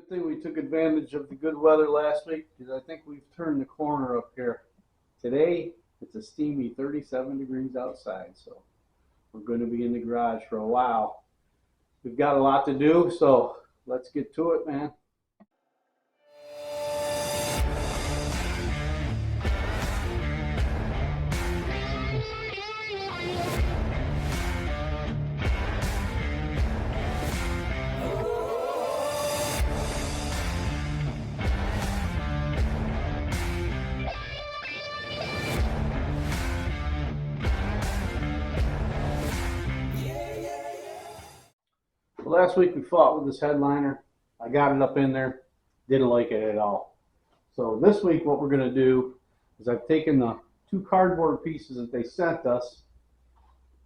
Good thing we took advantage of the good weather last week because I think we've turned the corner up here. Today, it's a steamy 37 degrees outside, so we're going to be in the garage for a while. We've got a lot to do, so let's get to it, man. Last week we fought with this headliner. I got it up in there, didn't like it at all. So this week what we're going to do is I've taken the two cardboard pieces that they sent us,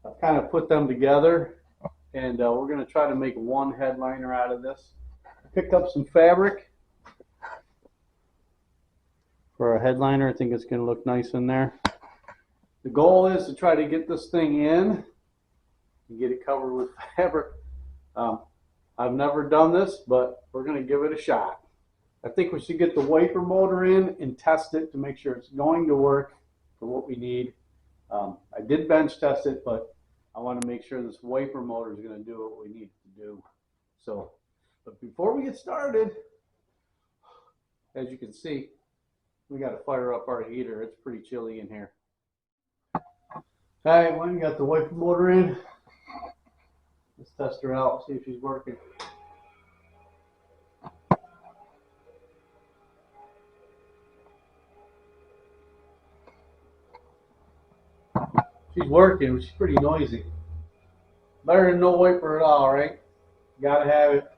I've kind of put them together, and we're going to try to make one headliner out of this. I picked up some fabric for a headliner. I think it's going to look nice in there. The goal is to try to get this thing in and get it covered with fabric. I've never done this, but we're going to give it a shot. I think we should get the wiper motor in and test it to make sure it's going to work for what we need. I did bench test it, but I want to make sure this wiper motor is going to do what we need to do. So, but before we get started, as you can see, we got to fire up our heater. It's pretty chilly in here. All right, when we got the wiper motor in, let's test her out, see if she's working. She's working, but she's pretty noisy. Better than no wiper at all, right? Gotta have it.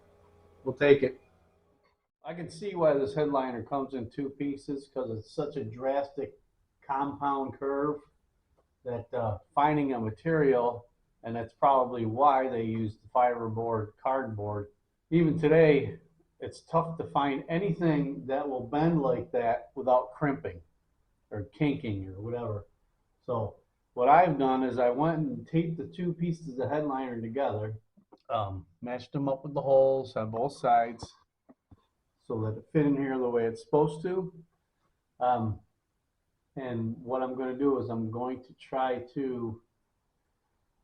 We'll take it. I can see why this headliner comes in two pieces because it's such a drastic compound curve that finding a material, and that's probably why they use the fiberboard cardboard. Even today, it's tough to find anything that will bend like that without crimping or kinking or whatever. So what I've done is I went and taped the two pieces of headliner together, matched them up with the holes on both sides so that it fit in here the way it's supposed to. And what I'm going to do is I'm going to try to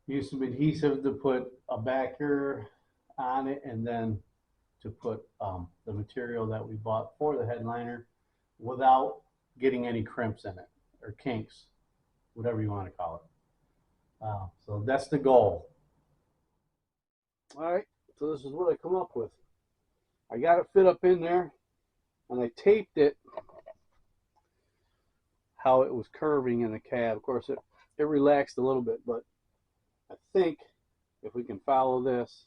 use some adhesive to put a backer on it, and then to put the material that we bought for the headliner without getting any crimps in it or kinks, whatever you want to call it. So that's the goal. All right, so this is what I come up with. I got it fit up in there, and I taped it how it was curving in the cab. Of course, it relaxed a little bit, but I think if we can follow this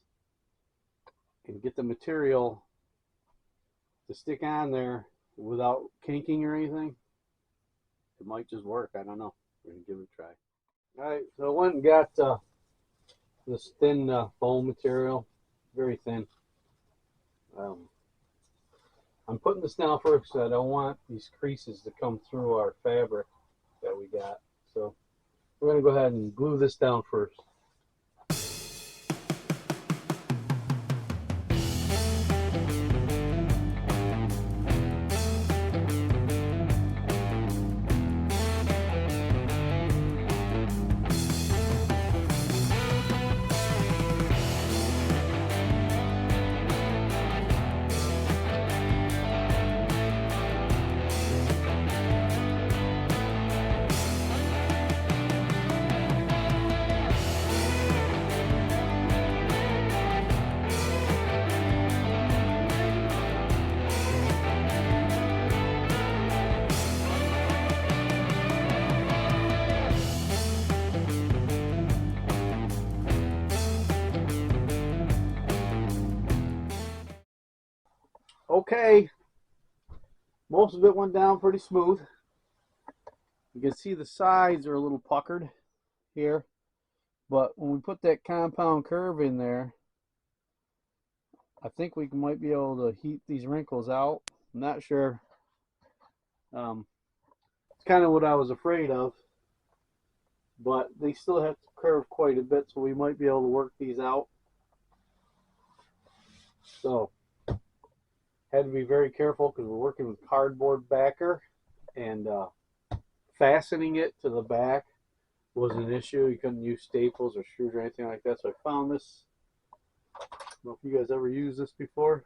and get the material to stick on there without kinking or anything, it might just work. I don't know. We're going to give it a try. All right, so I went and got this thin foam material, very thin. I'm putting this down first because I don't want these creases to come through our fabric that we got. So we're going to go ahead and glue this down first. Okay, most of it went down pretty smooth. You can see the sides are a little puckered here, but when we put that compound curve in there, I think we might be able to heat these wrinkles out. I'm not sure. It's kind of what I was afraid of, but they still have to curve quite a bit, so we might be able to work these out. So Had to be very careful because we're working with cardboard backer, and fastening it to the back was an issue. You couldn't use staples or screws or anything like that. So I found this. I don't know if you guys ever used this before.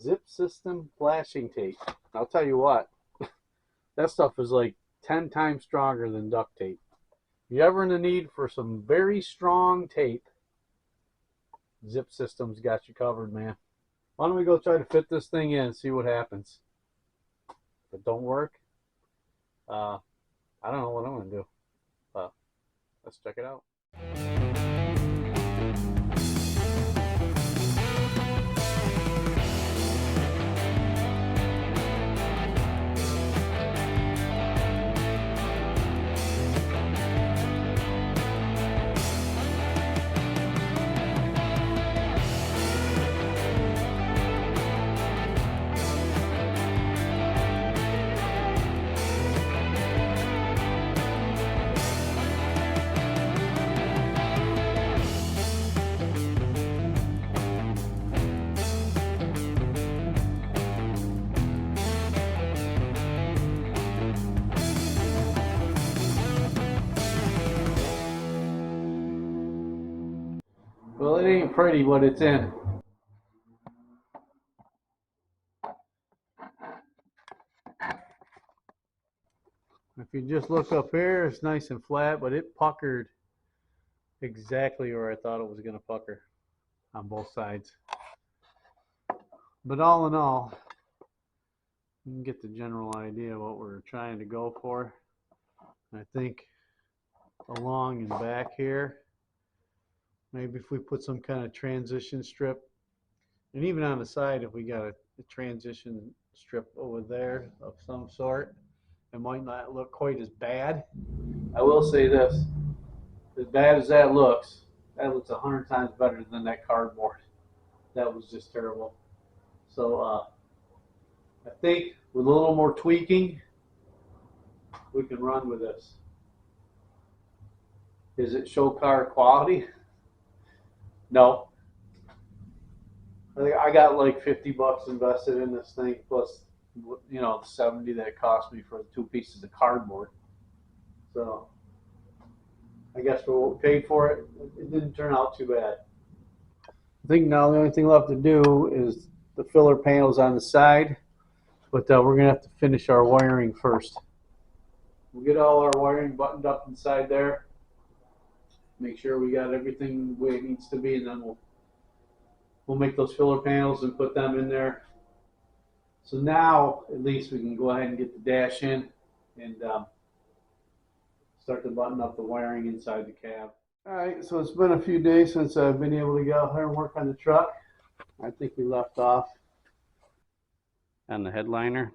Zip system flashing tape. I'll tell you what, that stuff is like 10 times stronger than duct tape. If you're ever in the need for some very strong tape, Zip System's got you covered, man. Why don't we go try to fit this thing in and see what happens? If it don't work, I don't know what I'm going to do. Let's check it out. Well, it ain't pretty what it's in. If you just look up here, it's nice and flat, but it puckered exactly where I thought it was going to pucker on both sides. But all in all, you can get the general idea of what we're trying to go for. I think along and back here, maybe if we put some kind of transition strip, and even on the side, if we got a transition strip over there of some sort, it might not look quite as bad. I will say this, as bad as that looks 100 times better than that cardboard. That was just terrible. So I think with a little more tweaking, we can run with this. Is it show car quality? No. I got like $50 invested in this thing, plus the 70 that it cost me for the 2 pieces of cardboard. So I guess for what we paid for it, it didn't turn out too bad. I think now the only thing left to do is the filler panels on the side, but we're gonna have to finish our wiring first. We'll get all our wiring buttoned up inside there, make sure we got everything the way it needs to be, and then we'll make those filler panels and put them in there. So now at least we can go ahead and get the dash in and start to button up the wiring inside the cab. All right, so it's been a few days since I've been able to get out here and work on the truck. I think we left off on the headliner.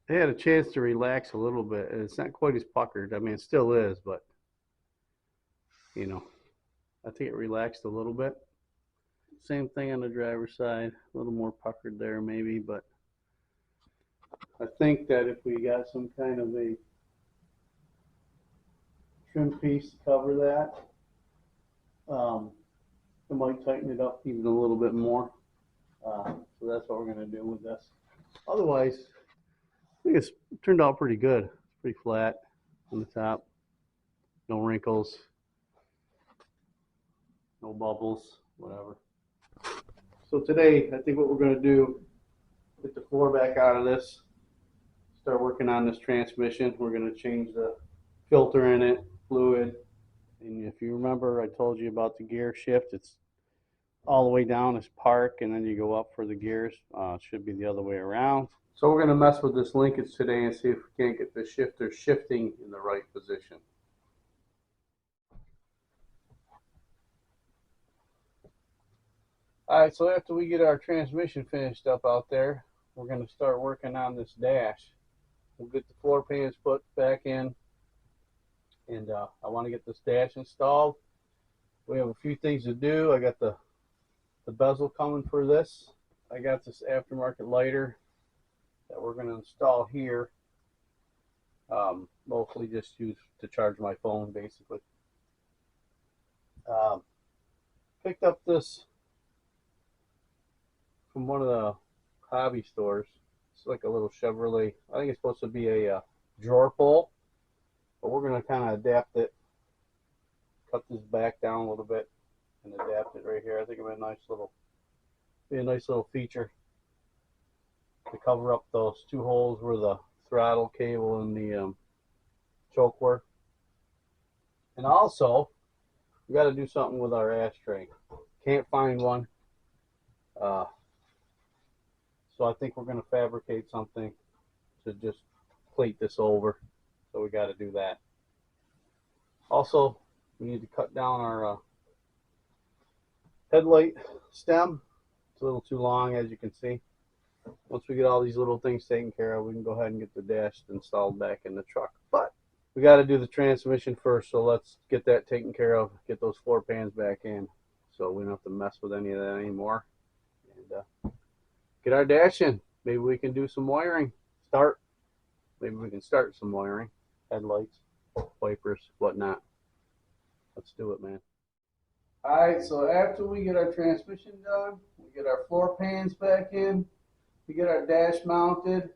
They had a chance to relax a little bit. It's not quite as puckered. I mean, it still is, but I think it relaxed a little bit. Same thing on the driver's side, a little more puckered there maybe, but I think that if we got some kind of a trim piece to cover that, it might tighten it up even a little bit more. So that's what we're going to do with this. Otherwise, I think it's turned out pretty good. It's pretty flat on the top, no wrinkles, no bubbles, whatever. So today, I think what we're going to do, get the floor back out of this, start working on this transmission. We're going to change the filter in it, fluid. And if you remember, I told you about the gear shift. It's all the way down is park, and then you go up for the gears. It should be the other way around. So we're going to mess with this linkage today and see if we can't get the shifter shifting in the right position. All right, so after we get our transmission finished up out there, we're going to start working on this dash. We'll get the floor pans put back in, and I want to get this dash installed. We have a few things to do. I got the bezel coming for this. I got this aftermarket lighter that we're going to install here. Mostly just used to charge my phone, basically. Picked up this from one of the hobby stores. It's like a little Chevrolet. I think it's supposed to be a drawer pull, but we're going to kind of adapt it, cut this back down a little bit, and adapt it right here. I think it'll be a nice little feature to cover up those two holes where the throttle cable and the choke were. And also, we got to do something with our ashtray. Can't find one. So I think we're going to fabricate something to just plate this over. So we got to do that. Also, we need to cut down our headlight stem. It's a little too long, as you can see. Once we get all these little things taken care of, we can go ahead and get the dash installed back in the truck. But we got to do the transmission first, so let's get that taken care of, get those floor pans back in so we don't have to mess with any of that anymore. And get our dash in. Maybe we can do some wiring. Maybe we can start some wiring. Headlights, wipers, whatnot. Let's do it, man. Alright, so after we get our transmission done, we get our floor pans back in, we get our dash mounted,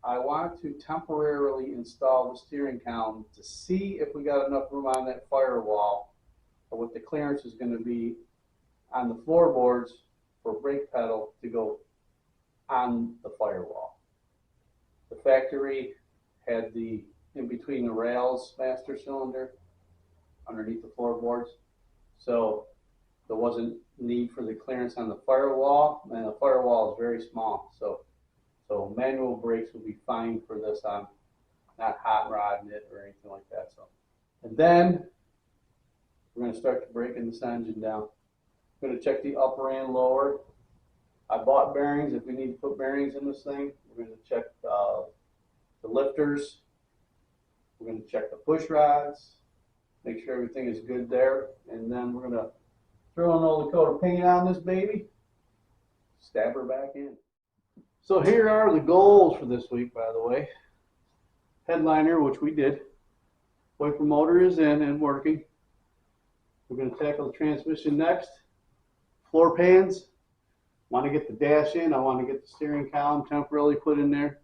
I want to temporarily install the steering column to see if we got enough room on that firewall or what the clearance is going to be on the floorboards for brake pedal to go on the firewall. The factory had the in between the rails master cylinder underneath the floorboards, so there wasn't need for the clearance on the firewall, and the firewall is very small, so manual brakes will be fine for this. I'm not hot rodding it or anything like that. So, and then we're going to start breaking this engine down. I'm going to check the upper and lower. I bought bearings. If we need to put bearings in this thing, we're going to check the lifters. We're going to check the push rods, make sure everything is good there, and then we're going to throw another coat of paint on this baby, stab her back in. So here are the goals for this week, by the way. Headliner, which we did. Wiper motor is in and working. We're going to tackle the transmission next. Floor pans. Want to get the dash in. I want to get the steering column temporarily put in there.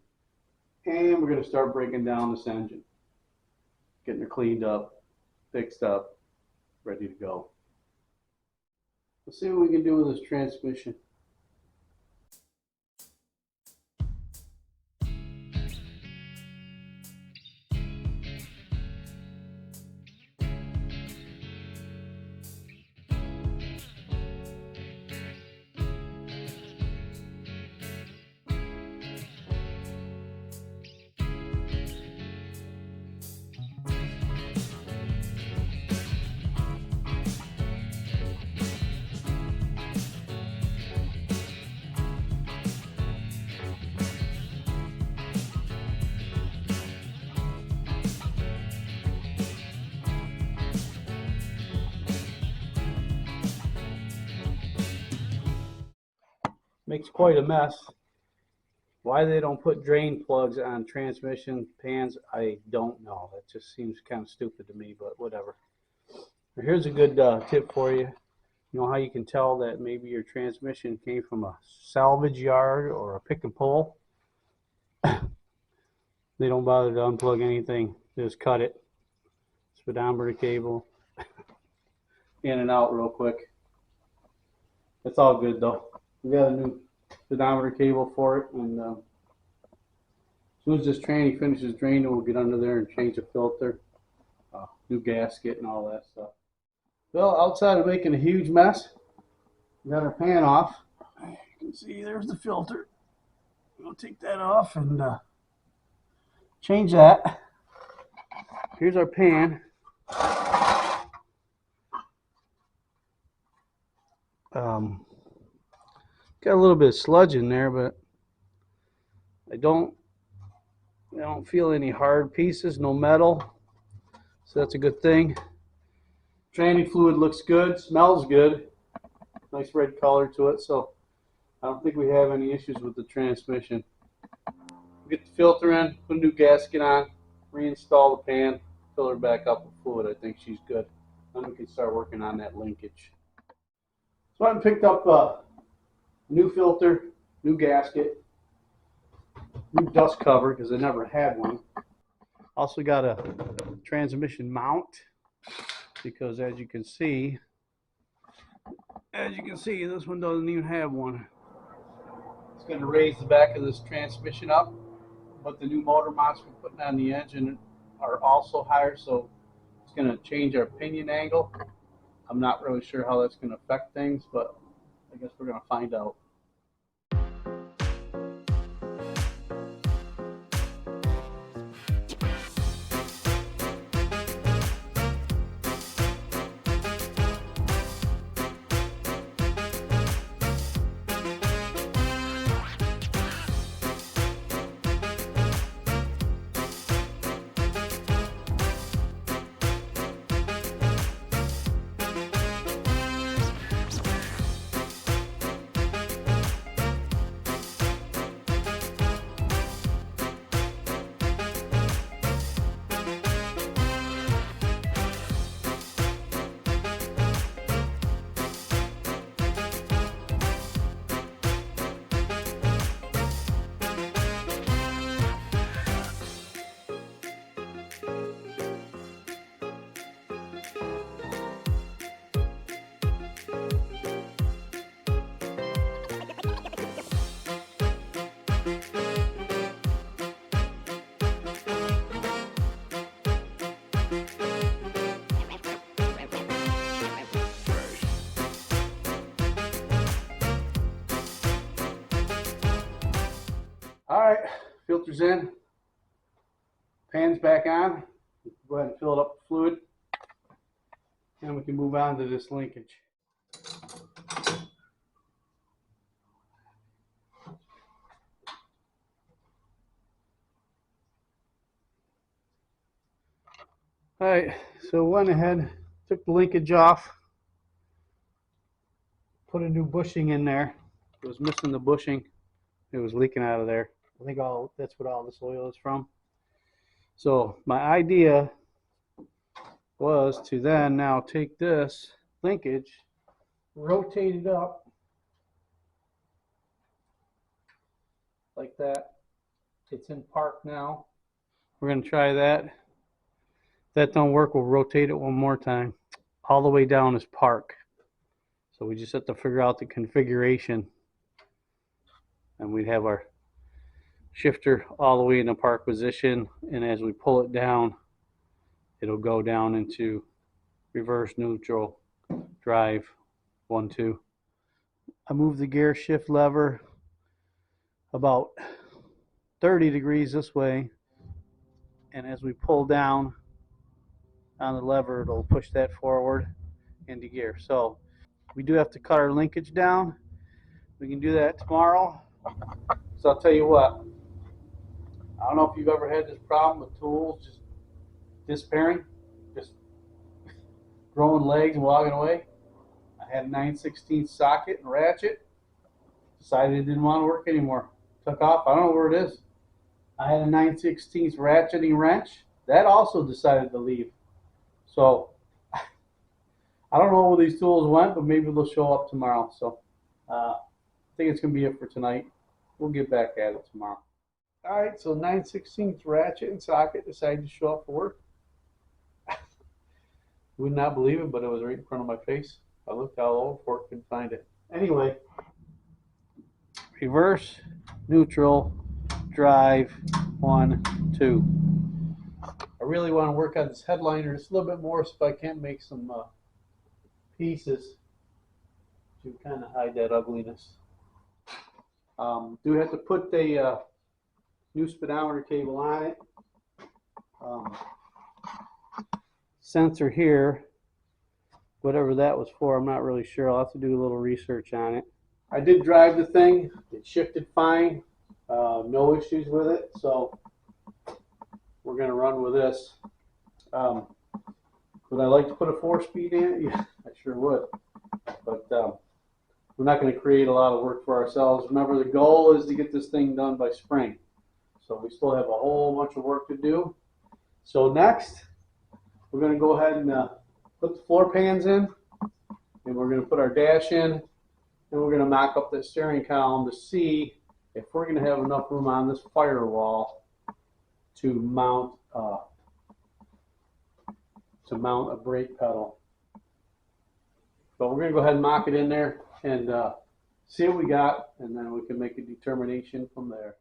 And we're going to start breaking down this engine. Getting her cleaned up, fixed up, ready to go. Let's see what we can do with this transmission. Makes quite a mess. Why they don't put drain plugs on transmission pans, I don't know. That just seems kind of stupid to me, but whatever. Here's a good tip for you. You know how you can tell that maybe your transmission came from a salvage yard or a pick and pull? They don't bother to unplug anything. They just cut it. Speedometer cable in and out real quick. It's all good though. We got a new speedometer cable for it, and as soon as this tranny finishes draining, we'll get under there and change the filter, new gasket and all that stuff. Well, outside of making a huge mess, we got our pan off. You can see there's the filter. We'll take that off and change that. Here's our pan. Got a little bit of sludge in there, but I don't feel any hard pieces, no metal, so that's a good thing. Tranny fluid looks good, smells good, nice red color to it, so I don't think we have any issues with the transmission. Get the filter in, put a new gasket on, reinstall the pan, fill her back up with fluid. I think she's good. Then we can start working on that linkage. So I picked up New filter, new gasket, new dust cover because I never had one. Also got a transmission mount because as you can see, this one doesn't even have one. It's going to raise the back of this transmission up, but the new motor mounts we're putting on the engine are also higher, so it's going to change our pinion angle. I'm not really sure how that's going to affect things, but I guess we're going to find out. All right, filter's in, pan's back on. Go ahead and fill it up with fluid, and we can move on to this linkage. All right, so went ahead, took the linkage off, put a new bushing in there. It was missing the bushing. It was leaking out of there. I think that's what all this oil is from. So my idea was to then now take this linkage, rotate it up like that. It's in park now. We're going to try that. If that don't work, we'll rotate it one more time. All the way down is park. So we just have to figure out the configuration. And we'd have our shifter all the way in the park position, and as we pull it down, it'll go down into reverse, neutral, drive, 1, 2. I move the gear shift lever about 30 degrees this way, and as we pull down on the lever, it'll push that forward into gear. So we do have to cut our linkage down. We can do that tomorrow. So I'll tell you what, I don't know if you've ever had this problem with tools just disappearing, just growing legs and walking away. I had a 9/16 socket and ratchet, decided it didn't want to work anymore. Took off, I don't know where it is. I had a 9/16 ratcheting wrench, that also decided to leave. So I don't know where these tools went, but maybe they'll show up tomorrow. So I think it's going to be it for tonight. We'll get back at it tomorrow. All right, so 9/16 ratchet and socket decided to show up for work. Would not believe it, but it was right in front of my face. I looked all over for it, couldn't find it. Anyway, reverse, neutral, drive, 1, 2. I really want to work on this headliner just a little bit more so I can make some pieces to kind of hide that ugliness. Do have to put the new speedometer cable on it. Sensor here, whatever that was for, I'm not really sure. I'll have to do a little research on it. I did drive the thing. It shifted fine. No issues with it. So we're going to run with this. Would I like to put a 4-speed in it? Yeah, I sure would. But we're not going to create a lot of work for ourselves. Remember, the goal is to get this thing done by spring. So we still have a whole bunch of work to do. So next, we're going to go ahead and put the floor pans in. And we're going to put our dash in. and we're going to mock up the steering column to see if we're going to have enough room on this firewall to mount a brake pedal. But we're going to go ahead and mock it in there and see what we got, and then we can make a determination from there.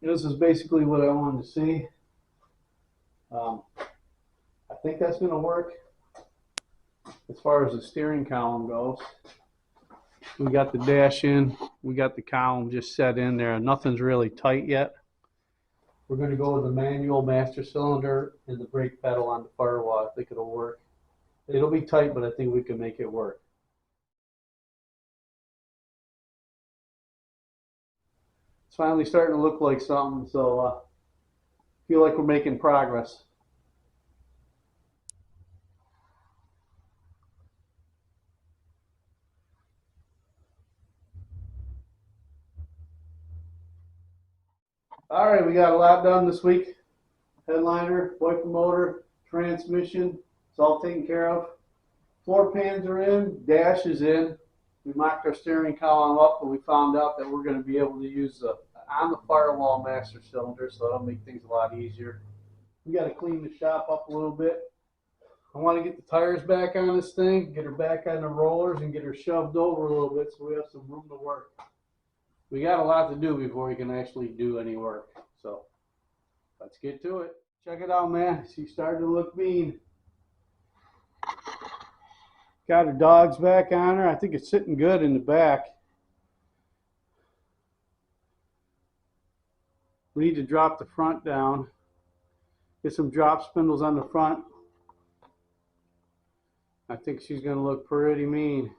This is basically what I wanted to see. I think that's going to work as far as the steering column goes. We got the dash in, we got the column just set in there, and nothing's really tight yet. We're going to go with the manual master cylinder and the brake pedal on the firewall. I think it'll work. It'll be tight, but I think we can make it work. It's finally starting to look like something, so I feel like we're making progress. All right, we got a lot done this week. Headliner, wiper motor, transmission, it's all taken care of. Floor pans are in, dash is in. We mocked our steering column up, and we found out that we're going to be able to use the on the firewall master cylinder, so that'll make things a lot easier. We got to clean the shop up a little bit. I want to get the tires back on this thing, get her back on the rollers, and get her shoved over a little bit so we have some room to work. We got a lot to do before we can actually do any work, so let's get to it. Check it out, man. She's starting to look mean. Got her dogs back on her. I think it's sitting good in the back. We need to drop the front down. Get some drop spindles on the front. I think she's going to look pretty mean.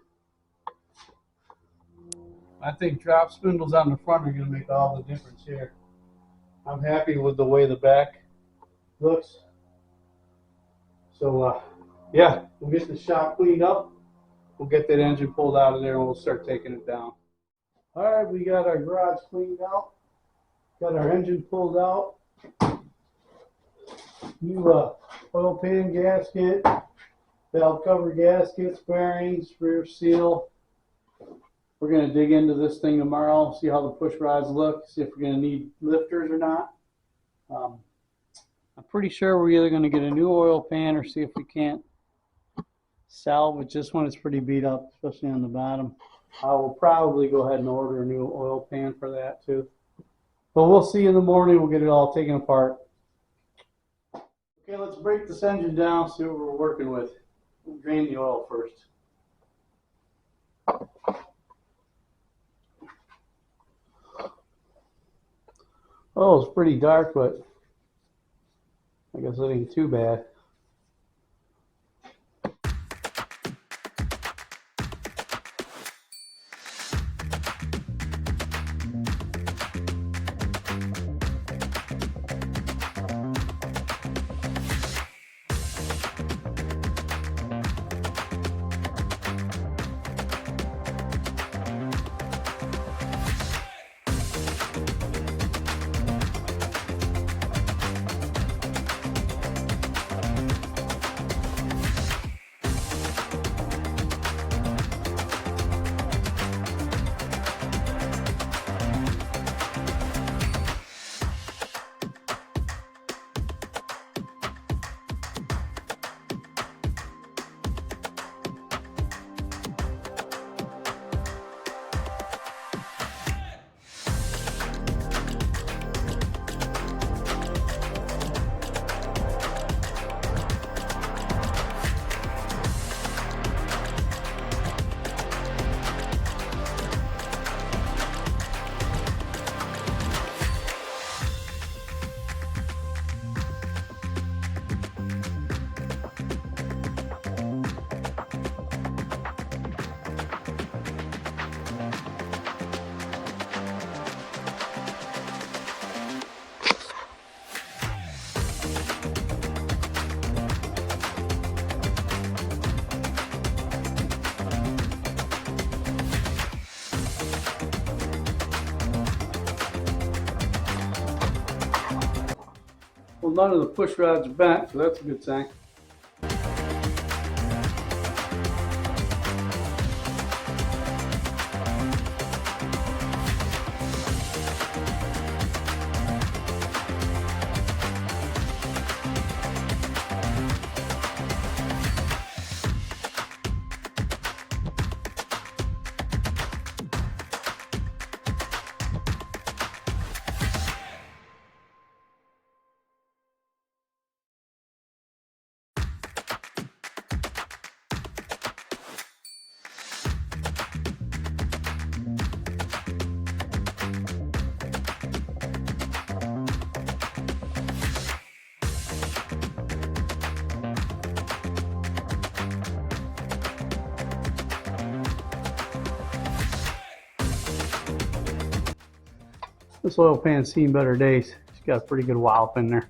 I think drop spindles on the front are going to make all the difference here. I'm happy with the way the back looks. So, yeah, we'll get the shop cleaned up. We'll get that engine pulled out of there and we'll start taking it down. All right, we got our garage cleaned out. Got our engine pulled out. New oil pan gasket, valve cover gaskets, bearings, rear seal. We're going to dig into this thing tomorrow, see how the push rods look, see if we're going to need lifters or not. I'm pretty sure we're either going to get a new oil pan or see if we can't salvage this one. It's pretty beat up, especially on the bottom. I will probably go ahead and order a new oil pan for that too. But we'll see in the morning. We'll get it all taken apart. Okay, let's break this engine down, see what we're working with. We'll drain the oil first. Oh, it's pretty dark, but I guess it ain't too bad. Well, none of the push rods are bent, so that's a good sign. This oil pan's seen better days. It's got a pretty good wallop in there.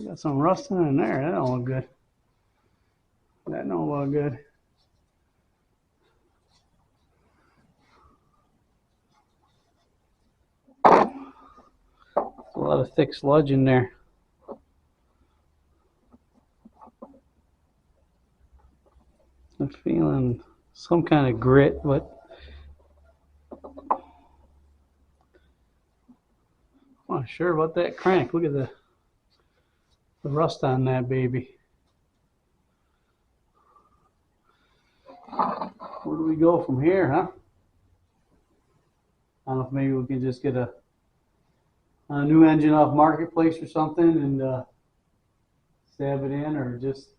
Got some rusting in there. That don't look good. That don't look good. A lot of thick sludge in there. I'm feeling some kind of grit, but I'm not sure about that crank. Look at the rust on that baby. Where do we go from here, huh? I don't know if maybe we can just get a new engine off Marketplace or something and stab it in, or just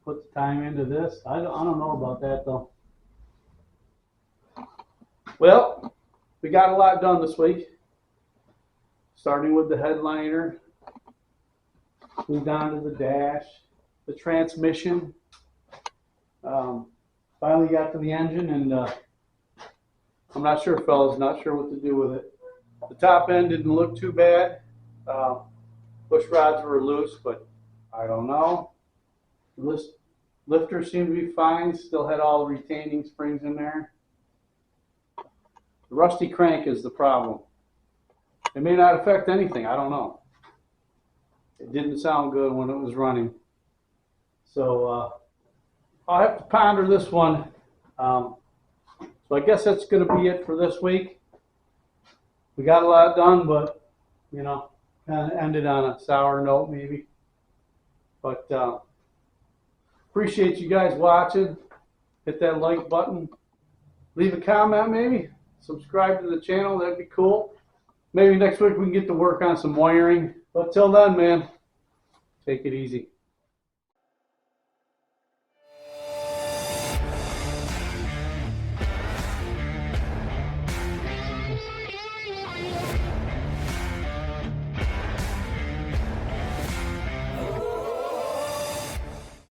put the time into this. I don't know about that though. Well, we got a lot done this week. Starting with the headliner, moved on to the dash, the transmission. Finally got to the engine, and I'm not sure, fellas, not sure what to do with it. The top end didn't look too bad. Push rods were loose, but I don't know. The lifter seemed to be fine, still had all the retaining springs in there. The rusty crank is the problem. It may not affect anything, I don't know. It didn't sound good when it was running. So I'll have to ponder this one. So I guess that's going to be it for this week. We got a lot done, but, you know, kind of ended on a sour note maybe. But appreciate you guys watching. Hit that like button. Leave a comment maybe. Subscribe to the channel, that'd be cool. Maybe next week we can get to work on some wiring. But till then, man, take it easy.